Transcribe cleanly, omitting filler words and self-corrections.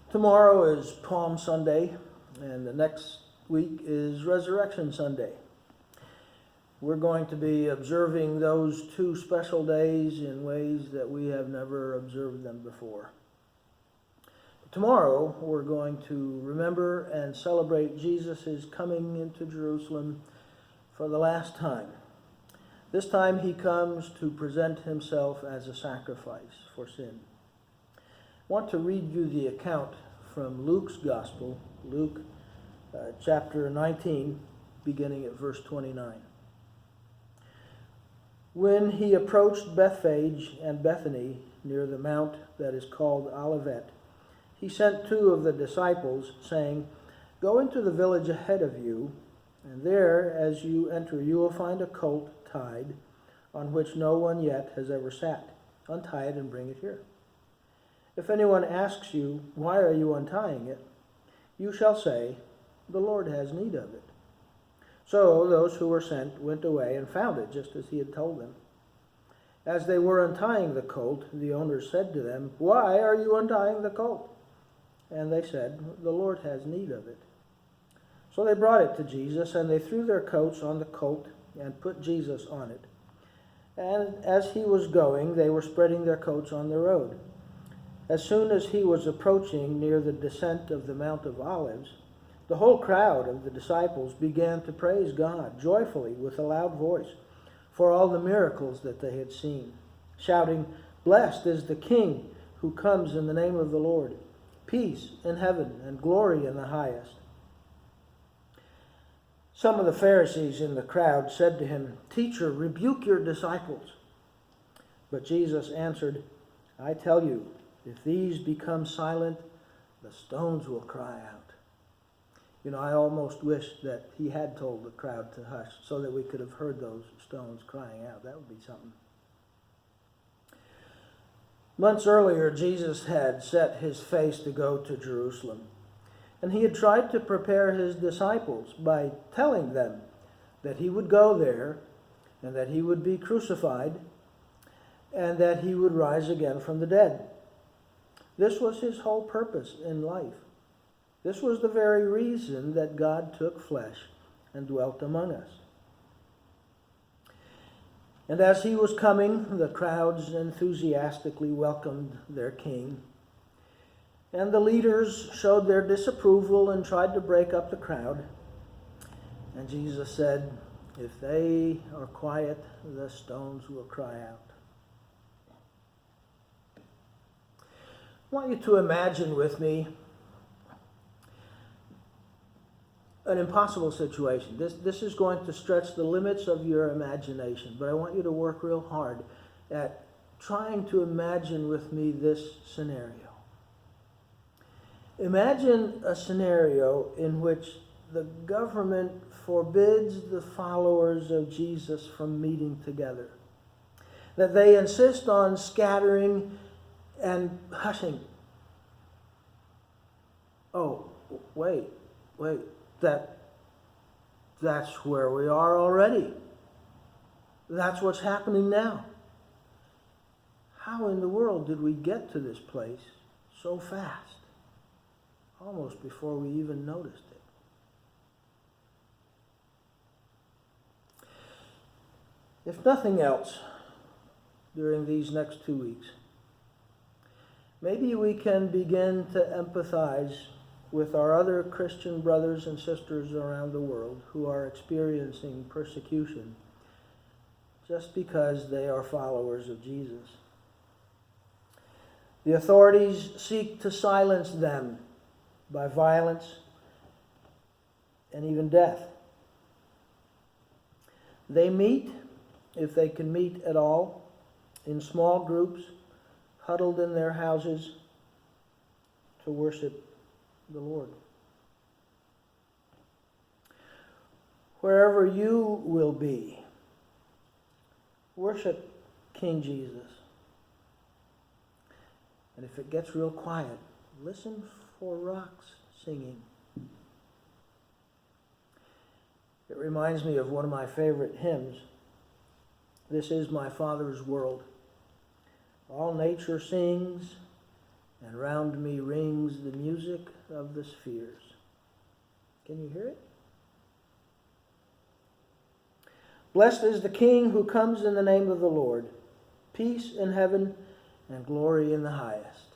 Tomorrow is Palm Sunday, and the next week is Resurrection Sunday. We're going to be observing those two special days in ways that we have never observed them before. Tomorrow, we're going to remember and celebrate Jesus' coming into Jerusalem for the last time. This time he comes to present himself as a sacrifice for sin. I want to read you the account from Luke's Gospel, Luke chapter 19, beginning at verse 29. When he approached Bethphage and Bethany near the mount that is called Olivet, he sent two of the disciples, saying, "Go into the village ahead of you, and there, as you enter, you will find a colt tied, on which no one yet has ever sat. Untie it and bring it here. If anyone asks you, 'Why are you untying it?' you shall say, 'The Lord has need of it.'" So those who were sent went away and found it just as he had told them. As they were untying the colt, the owner said to them, "Why are you untying the colt?" And they said, "The Lord has need of it." So they brought it to Jesus, and they threw their coats on the colt and put Jesus on it. And as he was going, they were spreading their coats on the road. As soon as he was approaching near the descent of the Mount of Olives, the whole crowd of the disciples began to praise God joyfully with a loud voice for all the miracles that they had seen, shouting, "Blessed is the King who comes in the name of the Lord. Peace in heaven and glory in the highest." Some of the Pharisees in the crowd said to him, "Teacher, rebuke your disciples." But Jesus answered, "I tell you, if these become silent, the stones will cry out." I almost wish that he had told the crowd to hush so that we could have heard those stones crying out. That would be something. Months earlier, Jesus had set his face to go to Jerusalem. And he had tried to prepare his disciples by telling them that he would go there and that he would be crucified and that he would rise again from the dead. This was his whole purpose in life. This was the very reason that God took flesh and dwelt among us. And as he was coming, the crowds enthusiastically welcomed their king. And the leaders showed their disapproval and tried to break up the crowd. And Jesus said, "If they are quiet, the stones will cry out." I want you to imagine with me an impossible situation. This is going to stretch the limits of your imagination, but I want you to work real hard at trying to imagine with me this scenario. Imagine a scenario in which the government forbids the followers of Jesus from meeting together, that they insist on scattering and hushing. Oh, wait. That's where we are already. That's what's happening now. How in the world did we get to this place so fast? Almost before we even noticed it. If nothing else, during these next 2 weeks, maybe we can begin to empathize with our other Christian brothers and sisters around the world who are experiencing persecution just because they are followers of Jesus. The authorities seek to silence them by violence and even death. They meet, if they can meet at all, in small groups, huddled in their houses to worship the Lord. Wherever you will be, worship King Jesus. And if it gets real quiet, listen for rocks singing. It reminds me of one of my favorite hymns. "This is my Father's world. All nature sings, and round me rings the music of the spheres. Can you hear it? Blessed is the King who comes in the name of the Lord. Peace in heaven and glory in the highest.